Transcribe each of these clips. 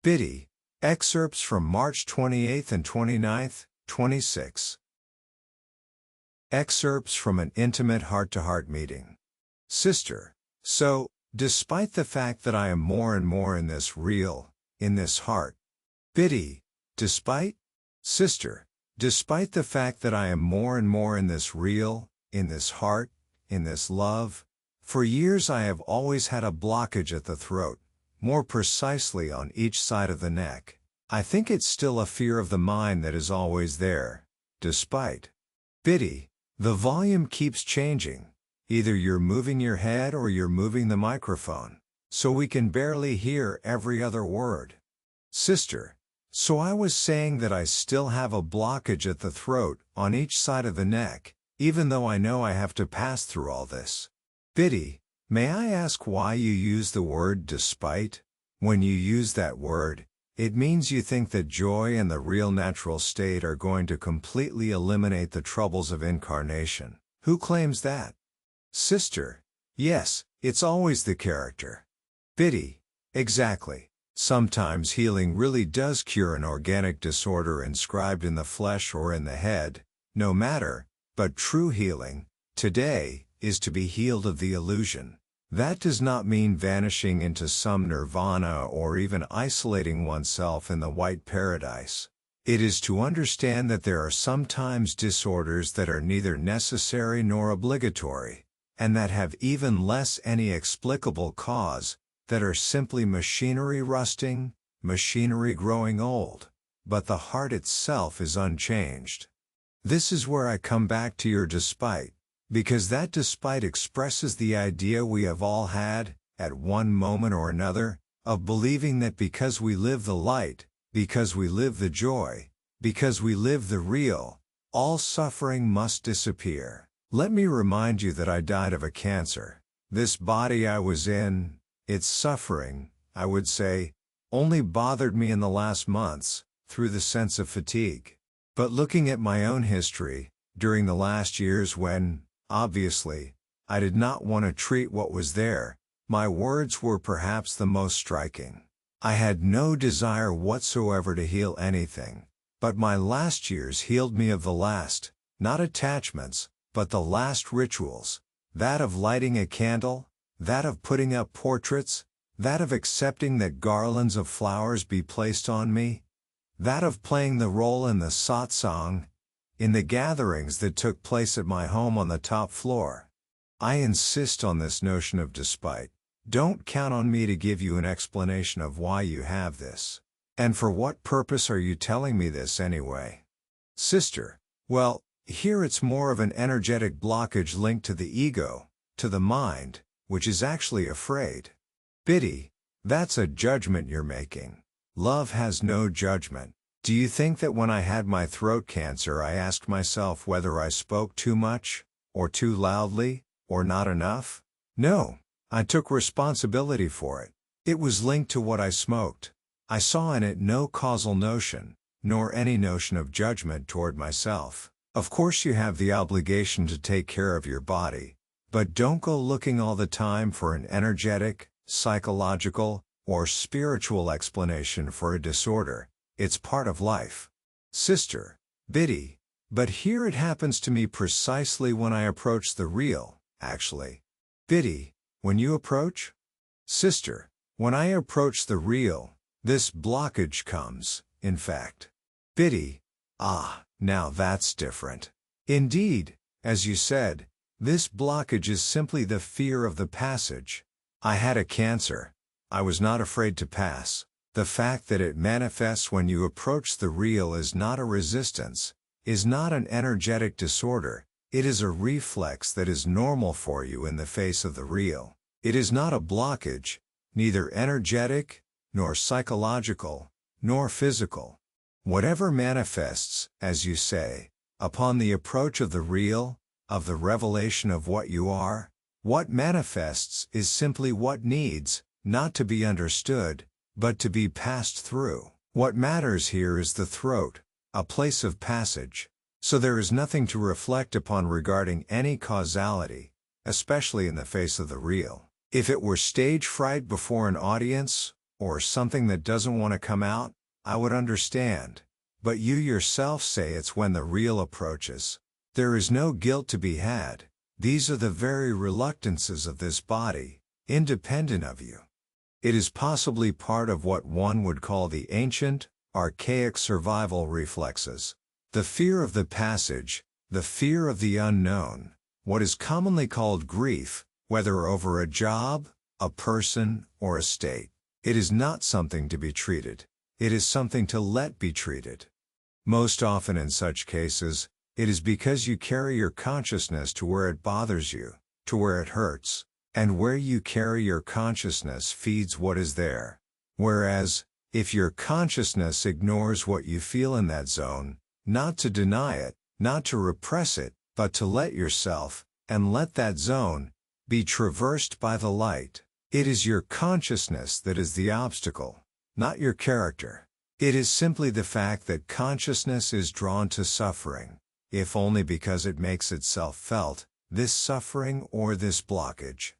Bidi. Excerpts from March 28 and 29, 26. Excerpts from an intimate heart-to-heart meeting. Sister. So, despite the fact that I am more and more in this real, in this heart. Bidi. Despite? Sister. Despite the fact that I am more and more in this real, in this heart, in this love, for years I have always had a blockage at the throat, more precisely on each side of the neck. I think it's still a fear of the mind that is always there, despite. Bidi. The volume keeps changing. Either you're moving your head or you're moving the microphone, so we can barely hear every other word. Sister. So I was saying that I still have a blockage at the throat, on each side of the neck, even though I know I have to pass through all this. Bidi. May I ask why you use the word despite? When you use that word, it means you think that joy and the real natural state are going to completely eliminate the troubles of incarnation. Who claims that? Sister. Yes, it's always the character. Bidi. Exactly. Sometimes healing really does cure an organic disorder inscribed in the flesh or in the head, no matter, but true healing, today, is to be healed of the illusion. That does not mean vanishing into some nirvana or even isolating oneself in the white paradise. It is to understand that there are sometimes disorders that are neither necessary nor obligatory, and that have even less any explicable cause, that are simply machinery rusting, machinery growing old, but the heart itself is unchanged. This is where I come back to your despite, because that despite expresses the idea we have all had, at one moment or another, of believing that because we live the light, because we live the joy, because we live the real, all suffering must disappear. Let me remind you that I died of a cancer. This body I was in, its suffering, I would say, only bothered me in the last months, through the sense of fatigue. But looking at my own history, during the last years when, obviously, I did not want to treat what was there, my words were perhaps the most striking. I had no desire whatsoever to heal anything, but my last years healed me of the last, not attachments, but the last rituals, that of lighting a candle, that of putting up portraits, that of accepting that garlands of flowers be placed on me, that of playing the role in the satsang, in the gatherings that took place at my home on the top floor. I insist on this notion of despite. Don't count on me to give you an explanation of why you have this. And for what purpose are you telling me this anyway? Sister. Well, here it's more of an energetic blockage linked to the ego, to the mind, which is actually afraid. Bidi. That's a judgment you're making. Love has no judgment. Do you think that when I had my throat cancer I asked myself whether I spoke too much, or too loudly, or not enough? No. I took responsibility for it. It was linked to what I smoked. I saw in it no causal notion, nor any notion of judgment toward myself. Of course you have the obligation to take care of your body, but don't go looking all the time for an energetic, psychological, or spiritual explanation for a disorder. It's part of life. Sister. Bidi. But here it happens to me precisely when I approach the real, actually. Bidi. When you approach? Sister. When I approach the real, this blockage comes, in fact. Bidi. Ah, now that's different. Indeed, as you said, this blockage is simply the fear of the passage. I had a cancer. I was not afraid to pass. The fact that it manifests when you approach the real is not a resistance, is not an energetic disorder, it is a reflex that is normal for you in the face of the real. It is not a blockage, neither energetic, nor psychological, nor physical. Whatever manifests, as you say, upon the approach of the real, of the revelation of what you are, what manifests is simply what needs, not to be understood, but to be passed through. What matters here is the throat, a place of passage. So there is nothing to reflect upon regarding any causality, especially in the face of the real. If it were stage fright before an audience, or something that doesn't want to come out, I would understand. But you yourself say it's when the real approaches. There is no guilt to be had. These are the very reluctances of this body, independent of you. It is possibly part of what one would call the ancient, archaic survival reflexes. The fear of the passage, the fear of the unknown, what is commonly called grief, whether over a job, a person, or a state. It is not something to be treated. It is something to let be treated. Most often in such cases, it is because you carry your consciousness to where it bothers you, to where it hurts, and where you carry your consciousness feeds what is there. Whereas, if your consciousness ignores what you feel in that zone, not to deny it, not to repress it, but to let yourself, and let that zone, be traversed by the light. It is your consciousness that is the obstacle, not your character. It is simply the fact that consciousness is drawn to suffering, if only because it makes itself felt, this suffering or this blockage.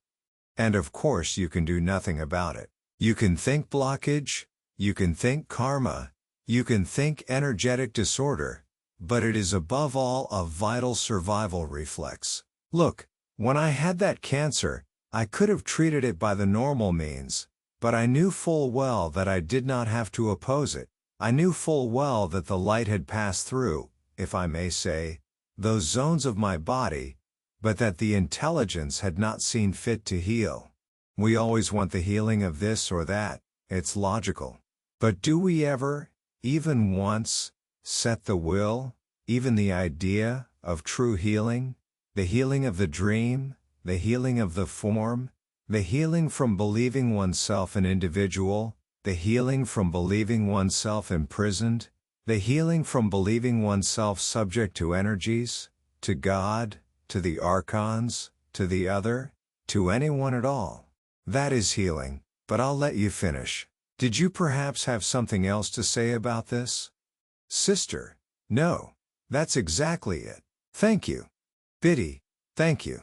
And of course you can do nothing about it. You can think blockage, you can think karma, you can think energetic disorder, but it is above all a vital survival reflex. Look, when I had that cancer, I could have treated it by the normal means, but I knew full well that I did not have to oppose it. I knew full well that the light had passed through, if I may say, those zones of my body, but that the intelligence had not seen fit to heal. We always want the healing of this or that, it's logical. But do we ever, even once, set the will, even the idea, of true healing? The healing of the dream, the healing of the form, the healing from believing oneself an individual, the healing from believing oneself imprisoned, the healing from believing oneself subject to energies, to God, to the archons, to the other, to anyone at all. That is healing, but I'll let you finish. Did you perhaps have something else to say about this? Sister, no. That's exactly it. Thank you. Bidi, thank you.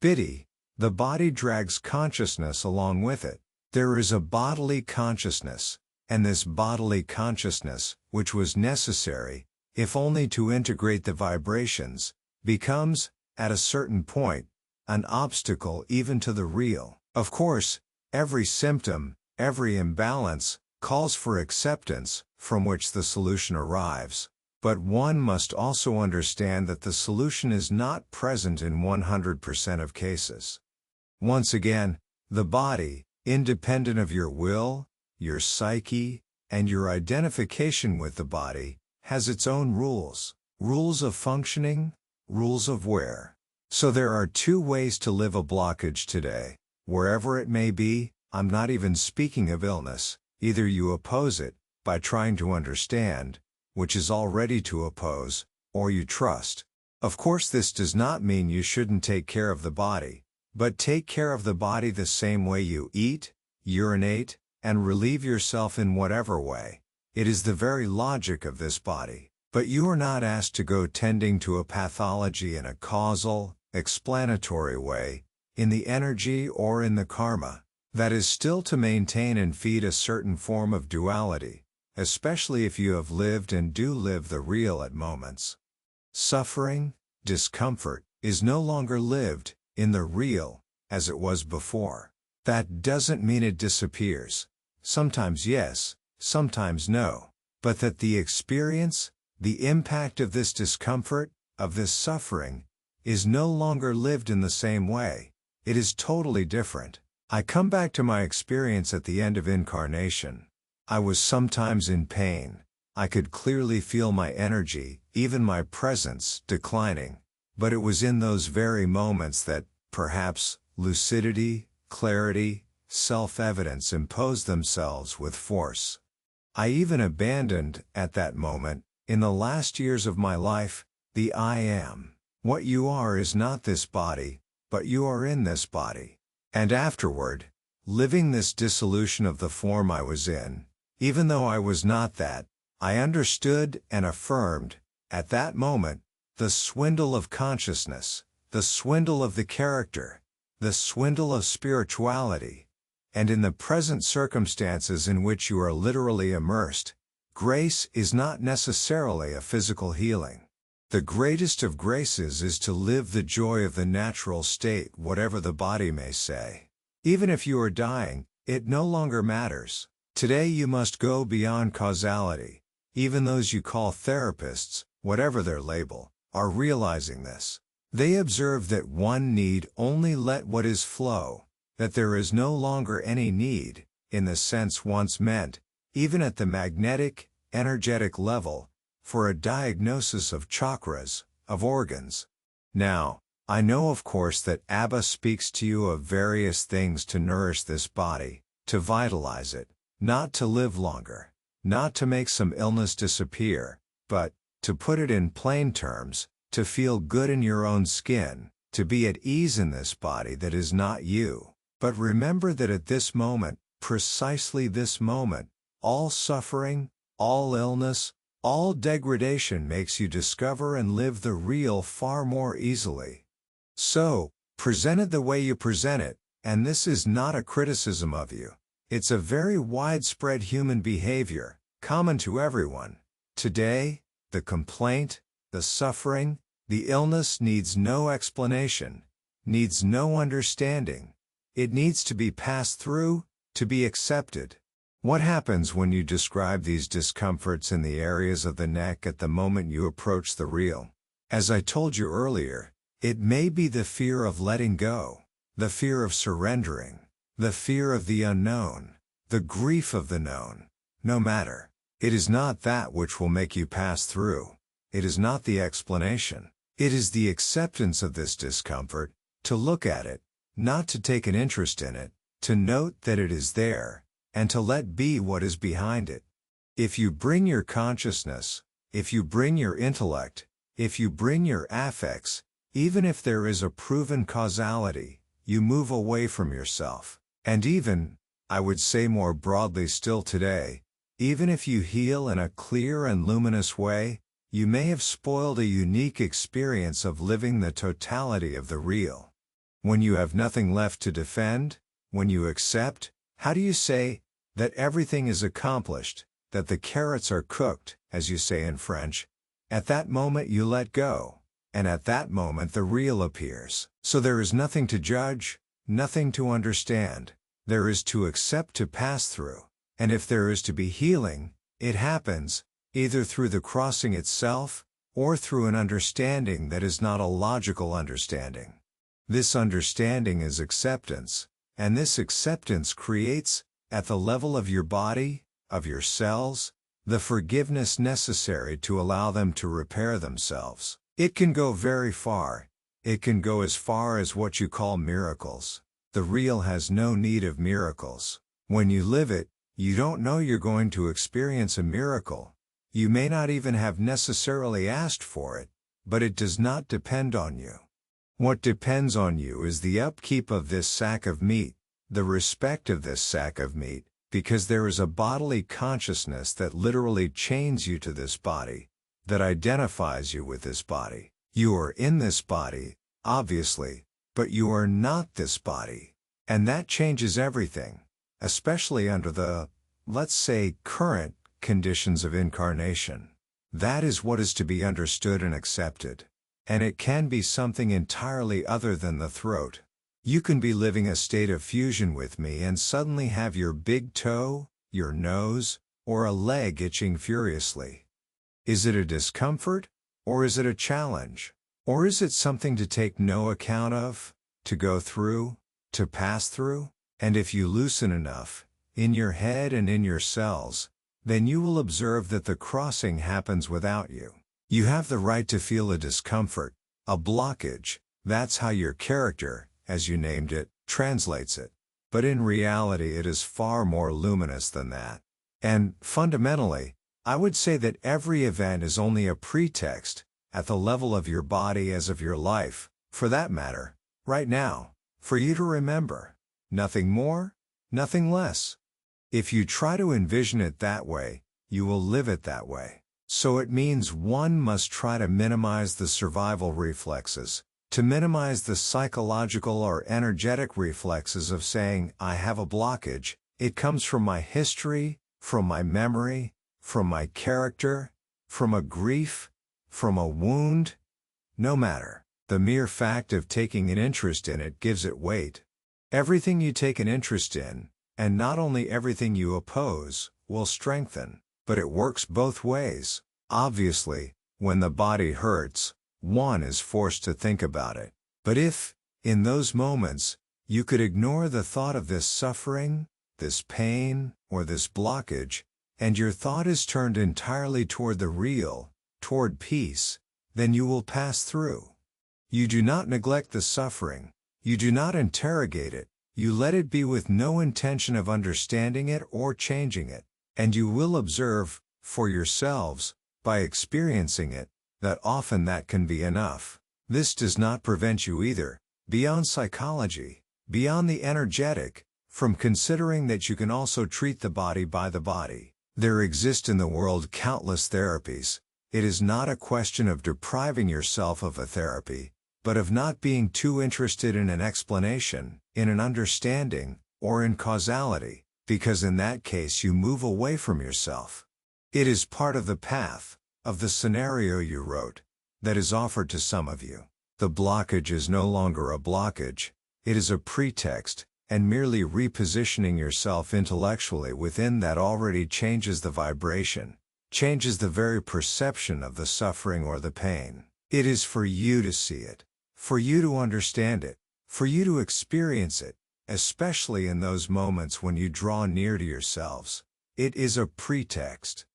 Bidi, the body drags consciousness along with it. There is a bodily consciousness, and this bodily consciousness, which was necessary, if only to integrate the vibrations, becomes, at a certain point, an obstacle even to the real. Of course, every symptom, every imbalance, calls for acceptance, from which the solution arrives. But one must also understand that the solution is not present in 100% of cases. Once again, the body, independent of your will, your psyche, and your identification with the body, has its own rules. Rules of functioning, rules of wear. So there are two ways to live a blockage today, wherever it may be. I'm not even speaking of illness. Either you oppose it, by trying to understand, which is already to oppose, or you trust. Of course this does not mean you shouldn't take care of the body, but take care of the body the same way you eat, urinate, and relieve yourself in whatever way. It is the very logic of this body. But you are not asked to go tending to a pathology in a causal, explanatory way, in the energy or in the karma. That is still to maintain and feed a certain form of duality, especially if you have lived and do live the real at moments. Suffering, discomfort, is no longer lived, in the real, as it was before. That doesn't mean it disappears. Sometimes yes, sometimes no. But that the experience, the impact of this discomfort, of this suffering, is no longer lived in the same way. It is totally different. I come back to my experience at the end of incarnation. I was sometimes in pain. I could clearly feel my energy, even my presence, declining. But it was in those very moments that, perhaps, lucidity, clarity, self-evidence imposed themselves with force. I even abandoned, at that moment, in the last years of my life, the I am. What you are is not this body, but you are in this body. And afterward, living this dissolution of the form I was in, even though I was not that, I understood and affirmed, at that moment, the swindle of consciousness, the swindle of the character, the swindle of spirituality. and in the present circumstances in which you are literally immersed, grace is not necessarily a physical healing. The greatest of graces is to live the joy of the natural state, whatever the body may say. Even if you are dying, it no longer matters. Today you must go beyond causality. Even those you call therapists, whatever their label, are realizing this. They observe that one need only let what is flow, that there is no longer any need, in the sense once meant, even at the magnetic, energetic level, for a diagnosis of chakras, of organs. Now, I know of course that Abba speaks to you of various things to nourish this body, to vitalize it, not to live longer, not to make some illness disappear, but, to put it in plain terms, to feel good in your own skin, to be at ease in this body that is not you. But remember that at this moment, precisely this moment, all suffering, all illness, all degradation makes you discover and live the real far more easily. So, present it the way you present it, and this is not a criticism of you. It's a very widespread human behavior, common to everyone. Today, the complaint, the suffering, the illness needs no explanation, needs no understanding. It needs to be passed through, to be accepted. What happens when you describe these discomforts in the areas of the neck at the moment you approach the real? As I told you earlier, it may be the fear of letting go, the fear of surrendering, the fear of the unknown, the grief of the known. No matter. It is not that which will make you pass through. It is not the explanation. It is the acceptance of this discomfort, to look at it, not to take an interest in it, to note that it is there, and to let be what is behind it. If you bring your consciousness, if you bring your intellect, if you bring your affects, even if there is a proven causality, you move away from yourself. And even, I would say more broadly still today, even if you heal in a clear and luminous way, you may have spoiled a unique experience of living the totality of the real. When you have nothing left to defend, when you accept, how do you say, that everything is accomplished, that the carrots are cooked, as you say in French, at that moment you let go, and at that moment the real appears. So there is nothing to judge, nothing to understand, there is to accept, to pass through. And if there is to be healing, it happens, either through the crossing itself, or through an understanding that is not a logical understanding. This understanding is acceptance, and this acceptance creates, at the level of your body, of your cells, the forgiveness necessary to allow them to repair themselves. It can go very far. It can go as far as what you call miracles. The real has no need of miracles. When you live it, you don't know you're going to experience a miracle. You may not even have necessarily asked for it, but it does not depend on you. What depends on you is the upkeep of this sack of meat, the respect of this sack of meat, because there is a bodily consciousness that literally chains you to this body, that identifies you with this body. You are in this body, obviously, but you are not this body. And that changes everything, especially under the, let's say, current conditions of incarnation. That is what is to be understood and accepted. And it can be something entirely other than the throat. You can be living a state of fusion with me and suddenly have your big toe, your nose, or a leg itching furiously. Is it a discomfort, or is it a challenge? Or is it something to take no account of, to go through, to pass through? And if you loosen enough, in your head and in your cells, then you will observe that the crossing happens without you. You have the right to feel a discomfort, a blockage. That's how your character, as you named it, translates it. But in reality it is far more luminous than that. And, fundamentally, I would say that every event is only a pretext, at the level of your body as of your life, for that matter, right now, for you to remember. Nothing more, nothing less. If you try to envision it that way, you will live it that way. So it means one must try to minimize the survival reflexes, to minimize the psychological or energetic reflexes of saying, I have a blockage, it comes from my history, from my memory, from my character, from a grief, from a wound. No matter. The mere fact of taking an interest in it gives it weight. Everything you take an interest in, and not only everything you oppose, will strengthen, but it works both ways. Obviously, when the body hurts, one is forced to think about it. But if, in those moments, you could ignore the thought of this suffering, this pain, or this blockage, and your thought is turned entirely toward the real, toward peace, then you will pass through. You do not neglect the suffering, you do not interrogate it, you let it be with no intention of understanding it or changing it, and you will observe, for yourselves, by experiencing it, that often that can be enough. This does not prevent you either, beyond psychology, beyond the energetic, from considering that you can also treat the body by the body. There exist in the world countless therapies. It is not a question of depriving yourself of a therapy, but of not being too interested in an explanation, in an understanding, or in causality, because in that case you move away from yourself. It is part of the path, of the scenario you wrote, that is offered to some of you. The blockage is no longer a blockage, it is a pretext, and merely repositioning yourself intellectually within that already changes the vibration, changes the very perception of the suffering or the pain. It is for you to see it, for you to understand it, for you to experience it, especially in those moments when you draw near to yourselves. It is a pretext.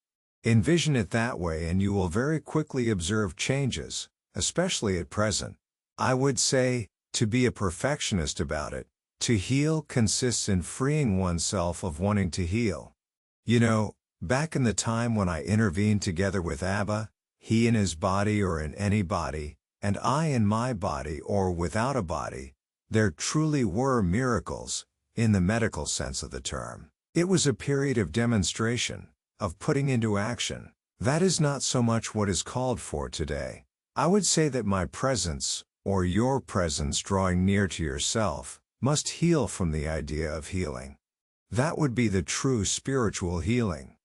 Envision it that way and you will very quickly observe changes, especially at present. I would say, to be a perfectionist about it, to heal consists in freeing oneself of wanting to heal. You know, back in the time when I intervened together with Abba, he in his body or in any body, and I in my body or without a body, there truly were miracles, in the medical sense of the term. It was a period of demonstration, of putting into action. That is not so much what is called for today. I would say that my presence, or your presence drawing near to yourself, must heal from the idea of healing. That would be the true spiritual healing.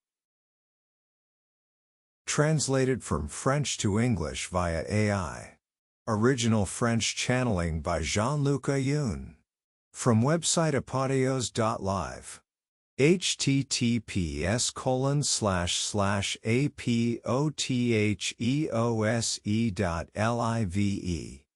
Translated from French to English via AI. Original French channeling by Jean-Luc Ayoun. From website apodios.live. https://apotheose.live